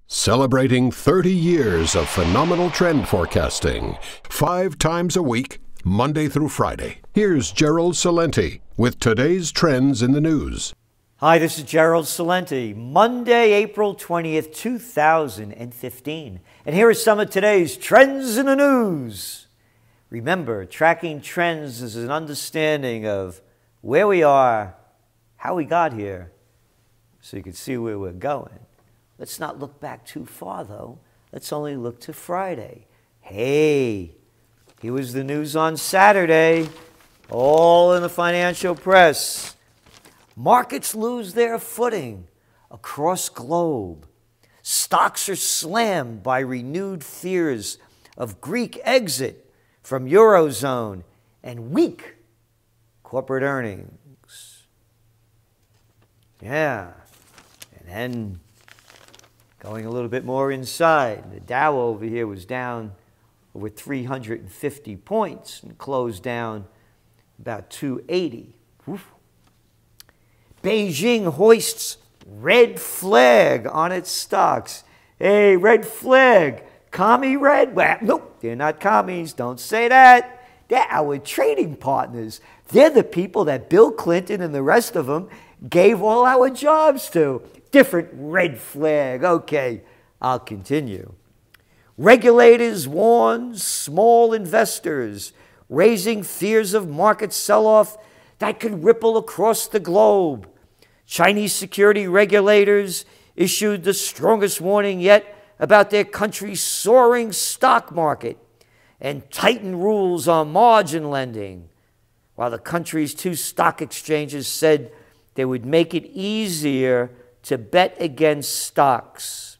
Celebrating 30 years of phenomenal trend forecasting, 5 times a week, Monday through Friday. Here's Gerald Celente with today's trends in the news. Hi, this is Gerald Celente, Monday, April 20th, 2015. And here are some of today's trends in the news. Remember, tracking trends is an understanding of where we are, how we got here, so you can see where we're going. Let's not look back too far, though. Let's only look to Friday. Hey, here was the news on Saturday, all in the financial press. Markets lose their footing across globe. Stocks are slammed by renewed fears of Greek exit from Eurozone and weak corporate earnings. Yeah, and then going a little bit more inside, the Dow over here was down over 350 points and closed down about 280. Oof. Beijing hoists red flag on its stocks. Hey, red flag. Commie red? Well, nope, they're not commies. Don't say that. They're our trading partners. They're the people that Bill Clinton and the rest of them gave all our jobs to. Different red flag. Okay, I'll continue. Regulators warn small investors, raising fears of market sell-off that could ripple across the globe. Chinese security regulators issued the strongest warning yet about their country's soaring stock market and tightened rules on margin lending, while the country's 2 stock exchanges said they would make it easier to bet against stocks,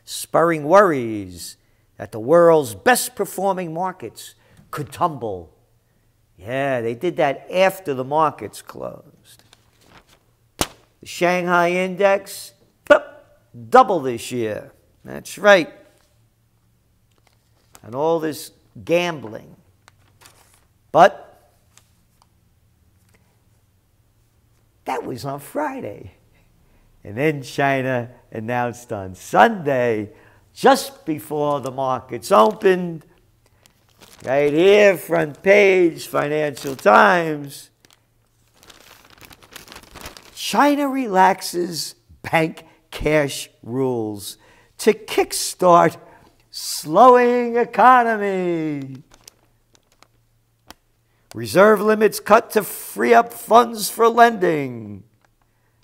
spurring worries that the world's best performing markets could tumble. Yeah, they did that after the markets closed. The Shanghai index, double this year. That's right. And all this gambling. But that was on Friday. And then China announced on Sunday, just before the markets opened, right here, front page, Financial Times, China relaxes bank cash rules to kickstart slowing economy. Reserve limits cut to free up funds for lending.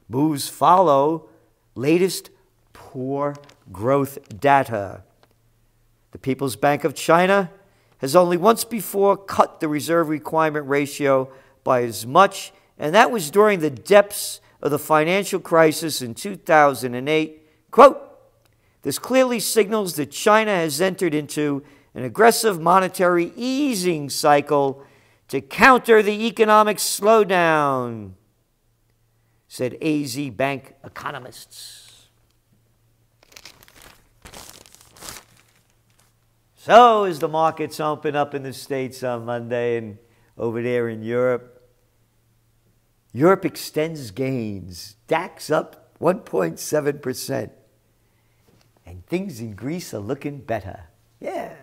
Moves follow latest poor growth data. The People's Bank of China has only once before cut the reserve requirement ratio by as much, and that was during the depths of the financial crisis in 2008. Quote, "This clearly signals that China has entered into an aggressive monetary easing cycle to counter the economic slowdown," said AZ Bank economists. So as the markets open up in the States on Monday and over there in Europe, Europe extends gains. DAX up 1.7%. And things in Greece are looking better. Yeah.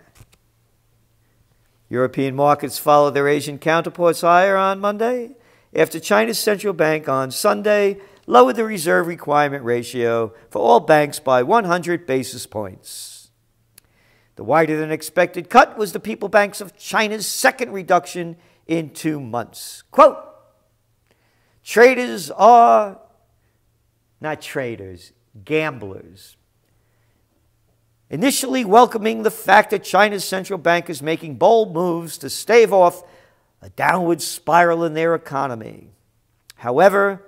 European markets follow their Asian counterparts higher on Monday, after China's central bank on Sunday lowered the reserve requirement ratio for all banks by 100 basis points. The wider than expected cut was the People's Bank of China's second reduction in 2 months. Quote, "Traders are not traders, gamblers. Initially welcoming the fact that China's central bank is making bold moves to stave off a downward spiral in their economy. However,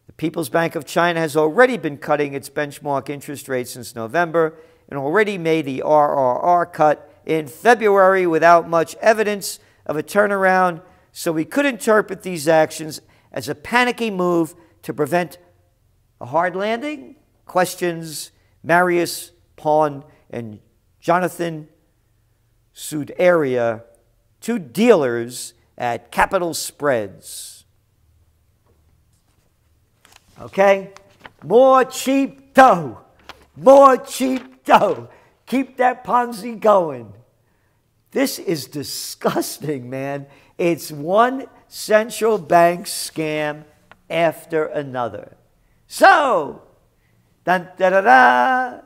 the People's Bank of China has already been cutting its benchmark interest rate since November and already made the RRR cut in February without much evidence of a turnaround, so we could interpret these actions as a panicky move to prevent a hard landing?" Questions Marius Pawn and Jonathan Sudaria, 2 dealers at Capital Spreads. Okay? More cheap dough. More cheap dough. Keep that Ponzi going. This is disgusting, man. It's one central bank scam after another. So, dun, da, da, da,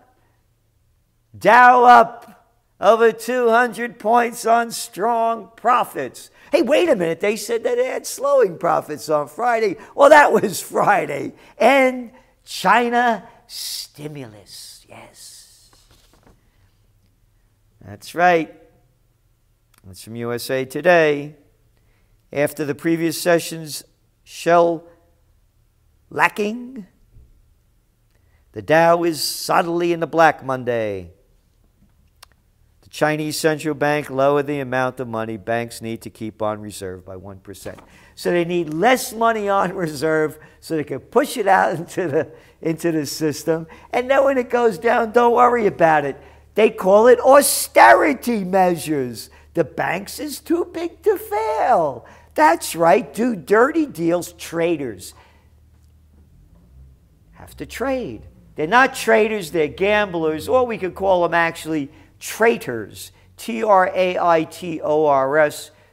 Dow up over 200 points on strong profits. Hey, wait a minute. They said that they had slowing profits on Friday. Well, that was Friday. And China stimulus. Yes. That's right. That's from USA Today. After the previous session's shell lacking, the Dow is solidly in the black Monday. The Chinese central bank lowered the amount of money banks need to keep on reserve by 1%. So they need less money on reserve so they can push it out into the system. And then when it goes down, don't worry about it. They call it austerity measures. The banks is too big to fail. That's right. Do dirty deals. Traders have to trade. They're not traders. They're gamblers. Or we could call them actually traitors. Traitors.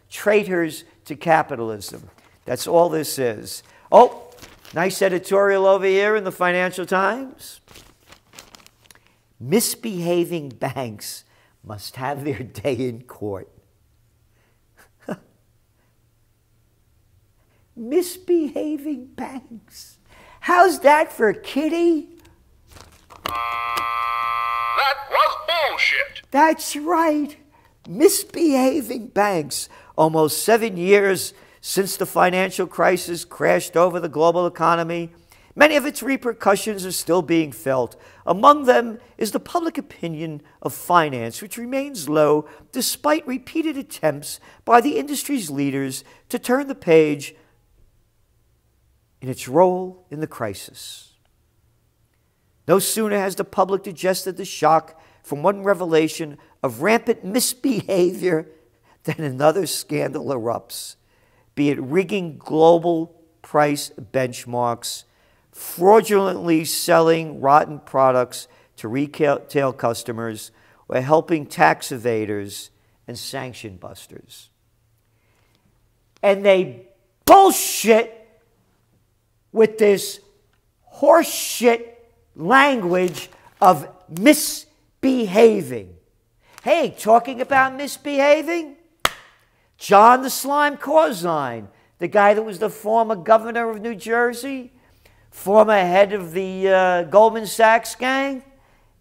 Traitors to capitalism. That's all this is. Oh, nice editorial over here in the Financial Times. Misbehaving banks must have their day in court. Misbehaving banks. How's that for kitty? That was bullshit. That's right. Misbehaving banks. Almost 7 years since the financial crisis crashed over the global economy, many of its repercussions are still being felt. Among them is the public opinion of finance, which remains low despite repeated attempts by the industry's leaders to turn the page in its role in the crisis. No sooner has the public digested the shock from one revelation of rampant misbehavior than another scandal erupts, be it rigging global price benchmarks, fraudulently selling rotten products to retail customers, or helping tax evaders and sanction busters. And they bullshit with this horseshit language of misbehaving. Hey, talking about misbehaving, John the Slime Corzine, the guy that was the former governor of New Jersey, former head of the Goldman Sachs gang,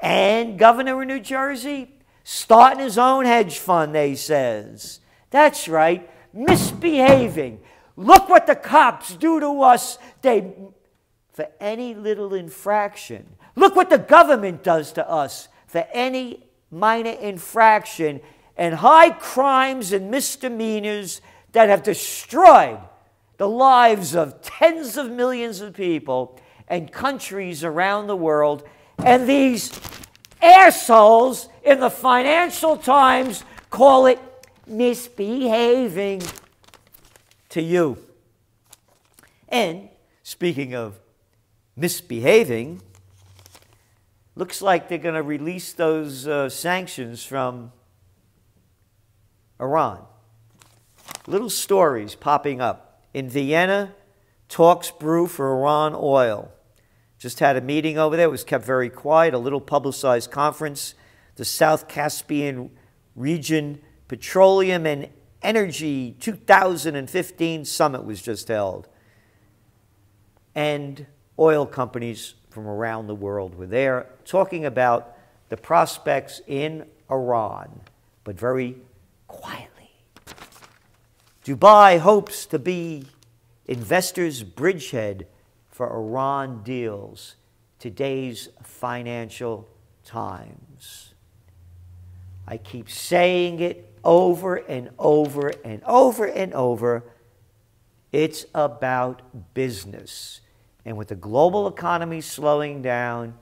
and governor of New Jersey, starting his own hedge fund, they says. That's right, misbehaving. Look what the cops do to us. For any little infraction. Look what the government does to us for any minor infraction, and high crimes and misdemeanors that have destroyed the lives of tens of millions of people and countries around the world. And these assholes in the Financial Times call it misbehaving to you. And speaking of misbehaving, looks like they're going to release those sanctions from Iran. Little stories popping up. In Vienna, talks brew for Iran oil. Just had a meeting over there. It was kept very quiet, a little publicized conference. The South Caspian Region Petroleum and Energy 2015 Summit was just held. And oil companies from around the world were there talking about the prospects in Iran, but very quietly. Dubai hopes to be investors' bridgehead for Iran deals. Today's Financial Times. I keep saying it over and over and over and over. It's about business. And with the global economy slowing down,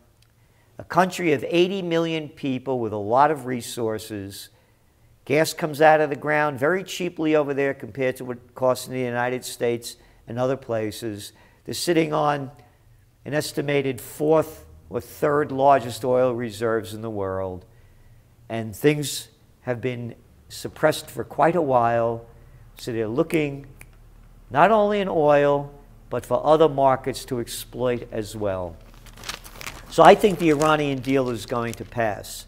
a country of 80 million people with a lot of resources, gas comes out of the ground very cheaply over there compared to what it costs in the United States and other places. They're sitting on an estimated fourth or third largest oil reserves in the world. And things have been suppressed for quite a while. So they're looking not only in oil, but for other markets to exploit as well. So I think the Iranian deal is going to pass,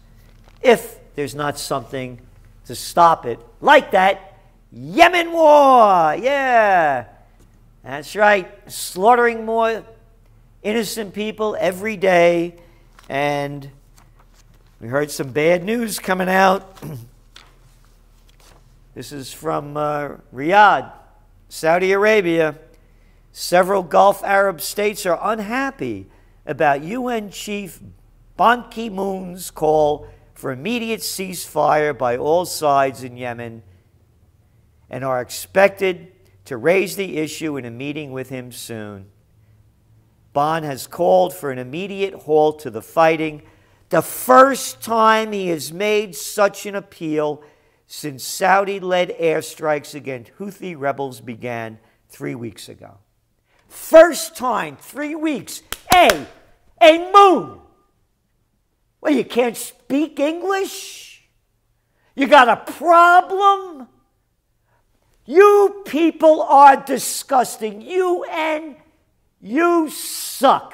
if there's not something to stop it, like that Yemen war. Yeah, that's right. Slaughtering more innocent people every day. And we heard some bad news coming out. This is from Riyadh, Saudi Arabia. Several Gulf Arab states are unhappy about UN Chief Ban Ki-moon's call for immediate ceasefire by all sides in Yemen, and are expected to raise the issue in a meeting with him soon. Ban has called for an immediate halt to the fighting, the first time he has made such an appeal since Saudi-led airstrikes against Houthi rebels began 3 weeks ago. First time, 3 weeks. Hey, Moon! Well, you can't speak English? You got a problem? You people are disgusting. UN, you suck.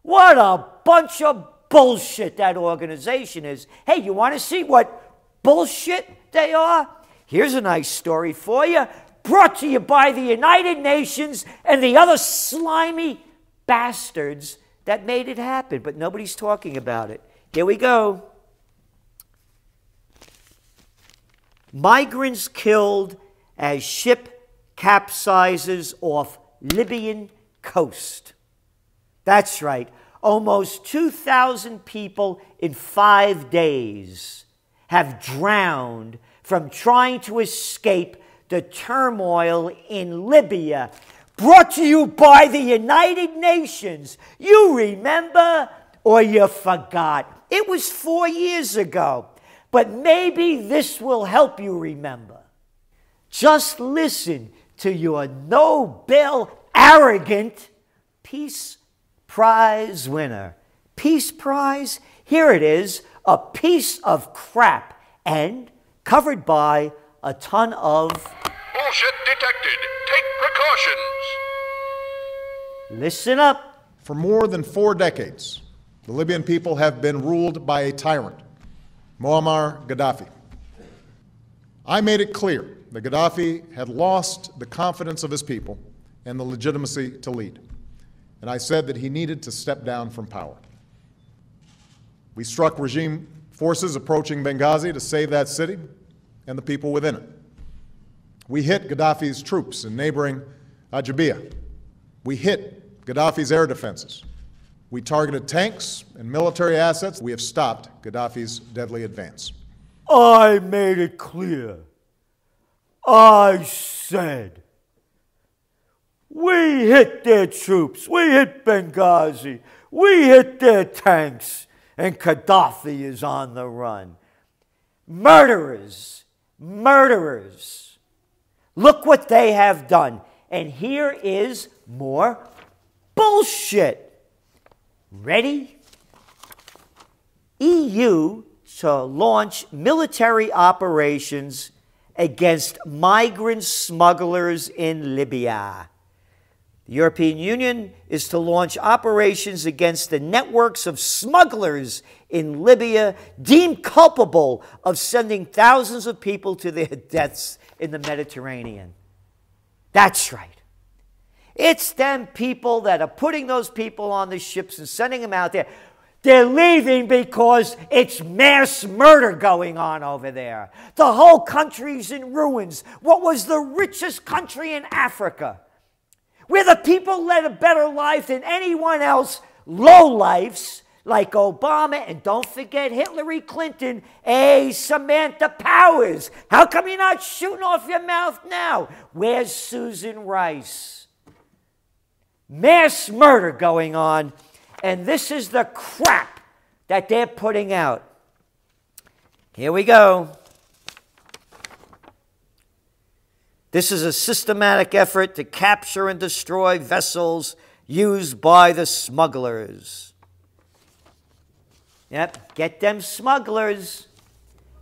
What a bunch of bullshit that organization is. Hey, you want to see what bullshit they are? Here's a nice story for you, brought to you by the United Nations and the other slimy bastards that made it happen, but nobody's talking about it. Here we go. Migrants killed as ship capsizes off Libyan coast. That's right. Almost 2,000 people in 5 days have drowned from trying to escape the turmoil in Libya. Brought to you by the United Nations. You remember or you forgot? It was 4 years ago. But maybe this will help you remember. Just listen to your Nobel arrogant Peace Prize winner. Peace Prize? Here it is, a piece of crap and covered by a ton of... Bullshit detected. Take precautions. Listen up. For more than 4 decades, the Libyan people have been ruled by a tyrant, Muammar Gaddafi. I made it clear that Gaddafi had lost the confidence of his people and the legitimacy to lead. And I said that he needed to step down from power. We struck regime forces approaching Benghazi to save that city and the people within it. We hit Gaddafi's troops in neighboring Ajabiyah. We hit Gaddafi's air defenses. We targeted tanks and military assets. We have stopped Gaddafi's deadly advance. I made it clear. I said, we hit their troops, we hit Benghazi, we hit their tanks, and Gaddafi is on the run. Murderers, murderers. Look what they have done. And here is more bullshit. Ready? EU to launch military operations against migrant smugglers in Libya. The European Union is to launch operations against the networks of smugglers in Libya deemed culpable of sending thousands of people to their deaths in the Mediterranean. That's right. It's them people that are putting those people on the ships and sending them out there. They're leaving because it's mass murder going on over there. The whole country's in ruins. What was the richest country in Africa, where the people led a better life than anyone else, lowlifes like Obama, and don't forget Hilary Clinton. Hey, Samantha Powers, how come you're not shooting off your mouth now? Where's Susan Rice? Mass murder going on, and this is the crap that they're putting out. Here we go. This is a systematic effort to capture and destroy vessels used by the smugglers. Yep, get them smugglers.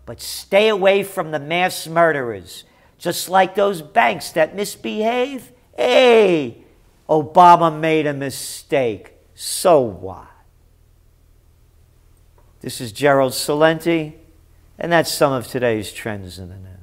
But stay away from the mass murderers. Just like those banks that misbehave. Hey, Obama made a mistake. So what? This is Gerald Celente, and that's some of today's trends in the news.